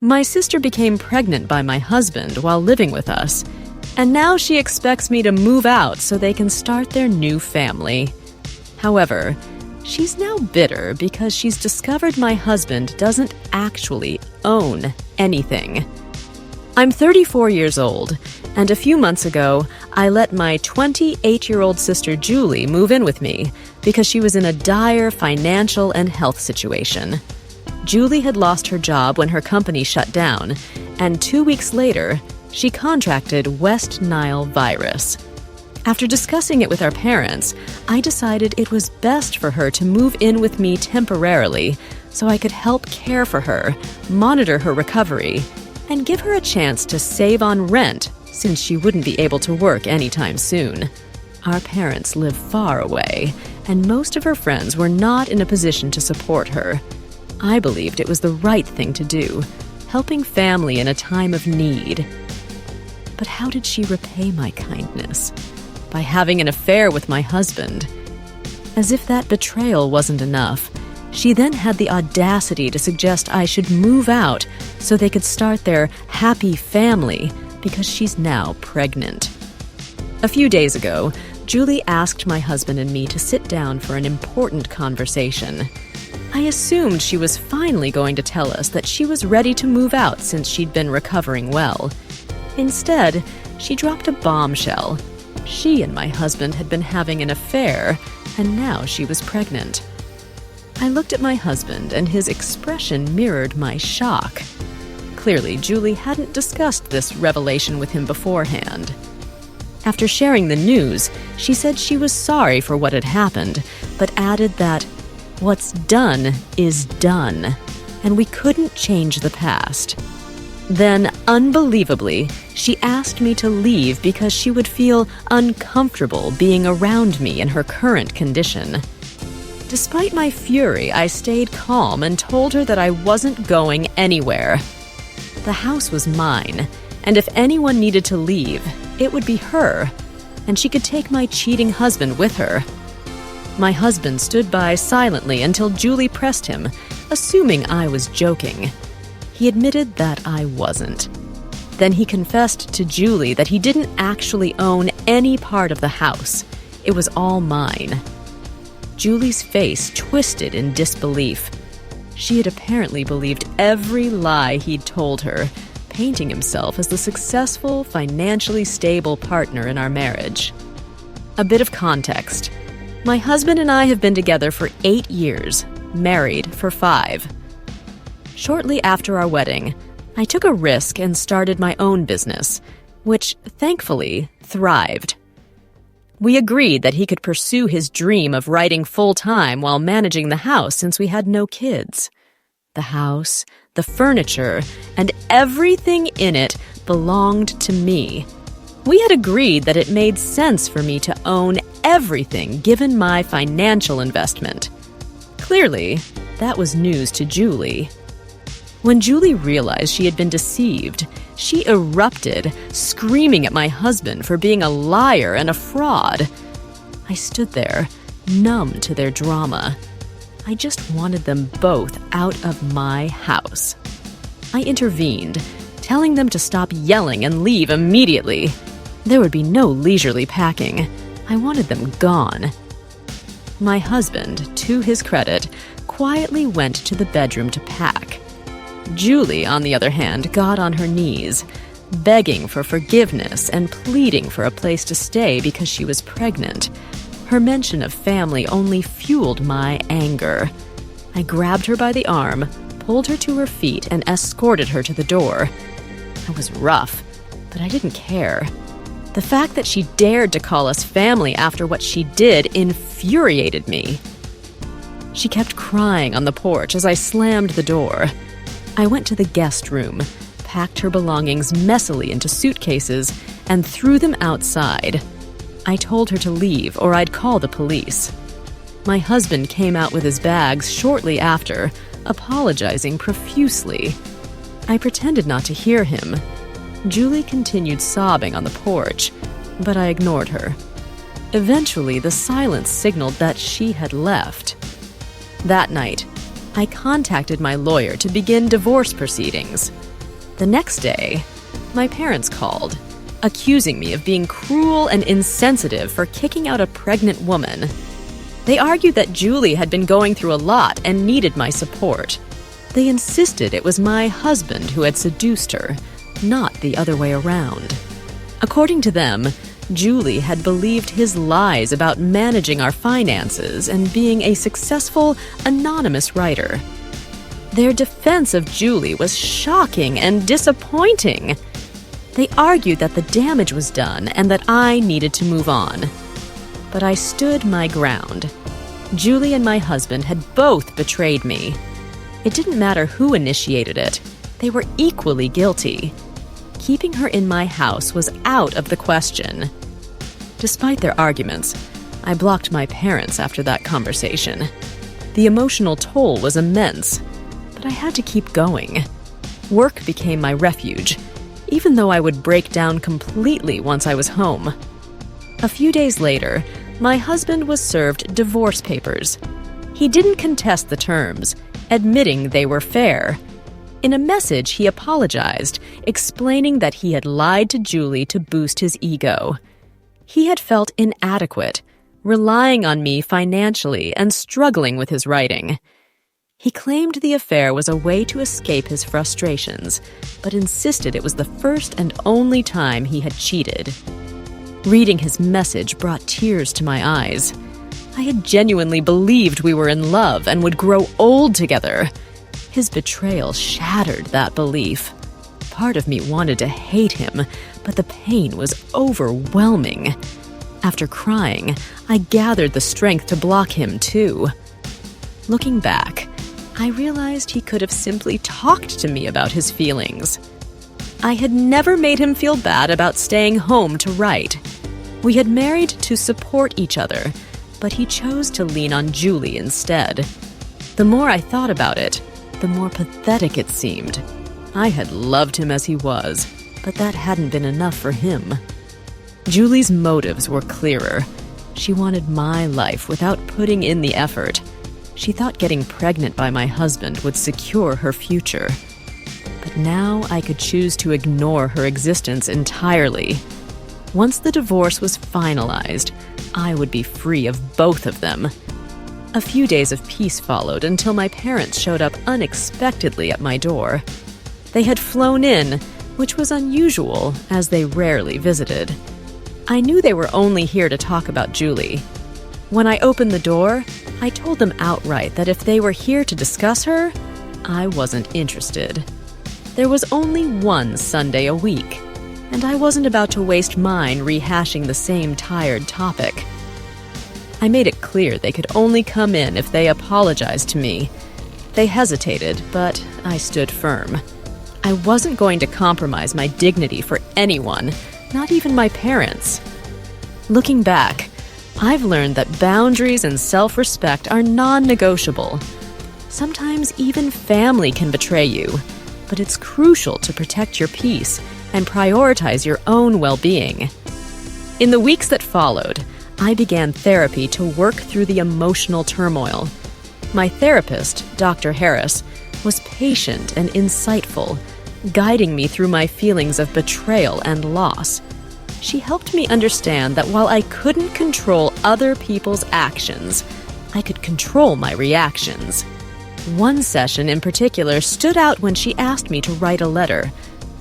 My sister became pregnant by my husband while living with us, and now she expects me to move out so they can start their new family. However, she's now bitter because she's discovered my husband doesn't actually own anything. I'm 34 years old, and a few months ago, I let my 28-year-old sister Julie move in with me because she was in a dire financial and health situation. Julie had lost her job when her company shut down, and 2 weeks later, she contracted West Nile virus. After discussing it with our parents, I decided it was best for her to move in with me temporarily so I could help care for her, monitor her recovery, and give her a chance to save on rent since she wouldn't be able to work anytime soon. Our parents live far away, and most of her friends were not in a position to support her. I believed it was the right thing to do, helping family in a time of need. But how did she repay my kindness? By having an affair with my husband. As if that betrayal wasn't enough, she then had the audacity to suggest I should move out so they could start their happy family because she's now pregnant. A few days ago, Julie asked my husband and me to sit down for an important conversation. I assumed she was finally going to tell us that she was ready to move out since she'd been recovering well. Instead, she dropped a bombshell. She and my husband had been having an affair, and now she was pregnant. I looked at my husband, and his expression mirrored my shock. Clearly, Julie hadn't discussed this revelation with him beforehand. After sharing the news, she said she was sorry for what had happened, but added that what's done is done, and we couldn't change the past. Then, unbelievably, she asked me to leave because she would feel uncomfortable being around me in her current condition. Despite my fury, I stayed calm and told her that I wasn't going anywhere. The house was mine, and if anyone needed to leave, it would be her, and she could take my cheating husband with her. My husband stood by silently until Julie pressed him, assuming I was joking. He admitted that I wasn't. Then he confessed to Julie that he didn't actually own any part of the house. It was all mine. Julie's face twisted in disbelief. She had apparently believed every lie he'd told her, painting himself as the successful, financially stable partner in our marriage. A bit of context. My husband and I have been together for 8 years, married for 5. Shortly after our wedding, I took a risk and started my own business, which, thankfully, thrived. We agreed that he could pursue his dream of writing full-time while managing the house since we had no kids. The house, the furniture, and everything in it belonged to me. We had agreed that it made sense for me to own everything given my financial investment. Clearly, that was news to Julie. When Julie realized she had been deceived, she erupted, screaming at my husband for being a liar and a fraud. I stood there, numb to their drama. I just wanted them both out of my house. I intervened, telling them to stop yelling and leave immediately. There would be no leisurely packing. I wanted them gone. My husband, to his credit, quietly went to the bedroom to pack. Julie, on the other hand, got on her knees, begging for forgiveness and pleading for a place to stay because she was pregnant. Her mention of family only fueled my anger. I grabbed her by the arm, pulled her to her feet, and escorted her to the door. I was rough, but I didn't care. The fact that she dared to call us family after what she did infuriated me. She kept crying on the porch as I slammed the door. I went to the guest room, packed her belongings messily into suitcases, and threw them outside. I told her to leave or I'd call the police. My husband came out with his bags shortly after, apologizing profusely. I pretended not to hear him. Julie continued sobbing on the porch, but I ignored her. Eventually, the silence signaled that she had left. That night, I contacted my lawyer to begin divorce proceedings. The next day, my parents called, accusing me of being cruel and insensitive for kicking out a pregnant woman. They argued that Julie had been going through a lot and needed my support. They insisted it was my husband who had seduced her, not the other way around. According to them, Julie had believed his lies about managing our finances and being a successful, anonymous writer. Their defense of Julie was shocking and disappointing. They argued that the damage was done and that I needed to move on. But I stood my ground. Julie and my husband had both betrayed me. It didn't matter who initiated it. They were equally guilty. Keeping her in my house was out of the question. Despite their arguments, I blocked my parents after that conversation. The emotional toll was immense, but I had to keep going. Work became my refuge, even though I would break down completely once I was home. A few days later, my husband was served divorce papers. He didn't contest the terms, admitting they were fair. In a message, he apologized, explaining that he had lied to Julie to boost his ego. He had felt inadequate, relying on me financially and struggling with his writing. He claimed the affair was a way to escape his frustrations, but insisted it was the first and only time he had cheated. Reading his message brought tears to my eyes. I had genuinely believed we were in love and would grow old together. His betrayal shattered that belief. Part of me wanted to hate him, but the pain was overwhelming. After crying, I gathered the strength to block him too. Looking back, I realized he could have simply talked to me about his feelings. I had never made him feel bad about staying home to write. We had married to support each other, but he chose to lean on Julie instead. The more I thought about it, the more pathetic it seemed. I had loved him as he was, but that hadn't been enough for him. Julie's motives were clearer. She wanted my life without putting in the effort. She thought getting pregnant by my husband would secure her future. But now I could choose to ignore her existence entirely. Once the divorce was finalized, I would be free of both of them. A few days of peace followed until my parents showed up unexpectedly at my door. They had flown in, which was unusual, as they rarely visited. I knew they were only here to talk about Julie. When I opened the door, I told them outright that if they were here to discuss her, I wasn't interested. There was only one Sunday a week, and I wasn't about to waste mine rehashing the same tired topic. I made it clear they could only come in if they apologized to me. They hesitated, but I stood firm. I wasn't going to compromise my dignity for anyone, not even my parents. Looking back, I've learned that boundaries and self-respect are non-negotiable. Sometimes even family can betray you, but it's crucial to protect your peace and prioritize your own well-being. In the weeks that followed, I began therapy to work through the emotional turmoil. My therapist, Dr. Harris, was patient and insightful, guiding me through my feelings of betrayal and loss. She helped me understand that while I couldn't control other people's actions, I could control my reactions. One session in particular stood out when she asked me to write a letter,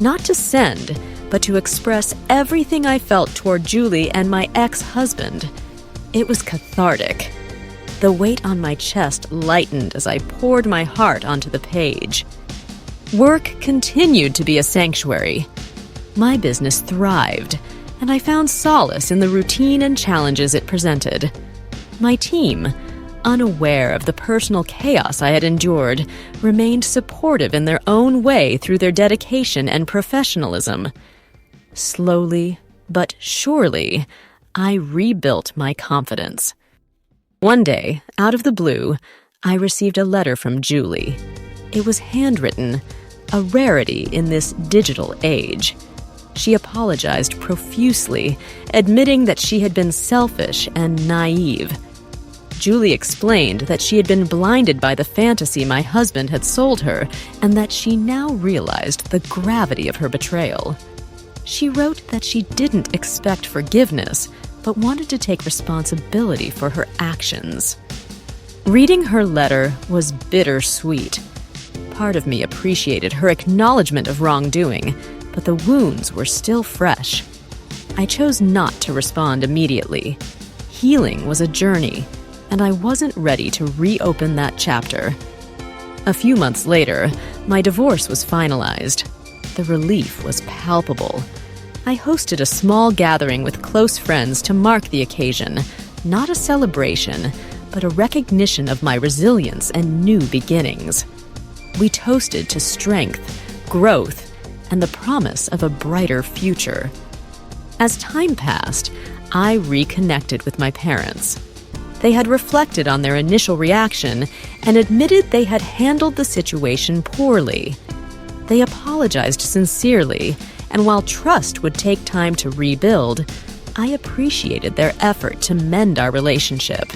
not to send, but to express everything I felt toward Julie and my ex-husband. It was cathartic. The weight on my chest lightened as I poured my heart onto the page. Work continued to be a sanctuary. My business thrived, and I found solace in the routine and challenges it presented. My team, unaware of the personal chaos I had endured, remained supportive in their own way through their dedication and professionalism. Slowly, but surely, I rebuilt my confidence. One day, out of the blue, I received a letter from Julie. It was handwritten, a rarity in this digital age. She apologized profusely, admitting that she had been selfish and naive. Julie explained that she had been blinded by the fantasy my husband had sold her, and that she now realized the gravity of her betrayal. She wrote that she didn't expect forgiveness, but wanted to take responsibility for her actions. Reading her letter was bittersweet. Part of me appreciated her acknowledgement of wrongdoing, but the wounds were still fresh. I chose not to respond immediately. Healing was a journey, and I wasn't ready to reopen that chapter. A few months later, my divorce was finalized. The relief was palpable. I hosted a small gathering with close friends to mark the occasion, not a celebration, but a recognition of my resilience and new beginnings. We toasted to strength, growth, and the promise of a brighter future. As time passed, I reconnected with my parents. They had reflected on their initial reaction and admitted they had handled the situation poorly. They apologized sincerely, and while trust would take time to rebuild, I appreciated their effort to mend our relationship.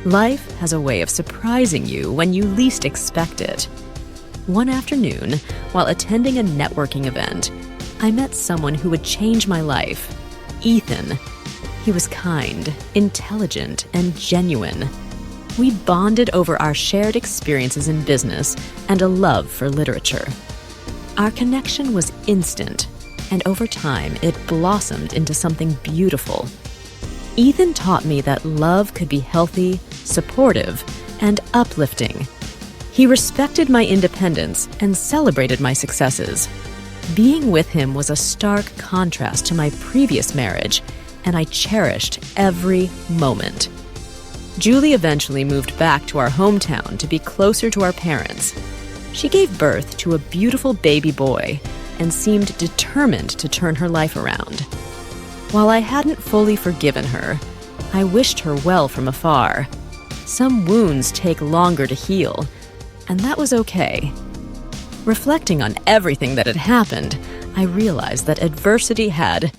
Life has a way of surprising you when you least expect it. One afternoon, while attending a networking event, I met someone who would change my life, Ethan. He was kind, intelligent, and genuine. We bonded over our shared experiences in business and a love for literature. Our connection was instant, and over time it blossomed into something beautiful. Ethan taught me that love could be healthy, supportive, and uplifting. He respected my independence and celebrated my successes. Being with him was a stark contrast to my previous marriage, and I cherished every moment. Julie eventually moved back to our hometown to be closer to our parents. She gave birth to a beautiful baby boy and seemed determined to turn her life around. While I hadn't fully forgiven her, I wished her well from afar. Some wounds take longer to heal, and that was okay. Reflecting on everything that had happened, I realized that adversity had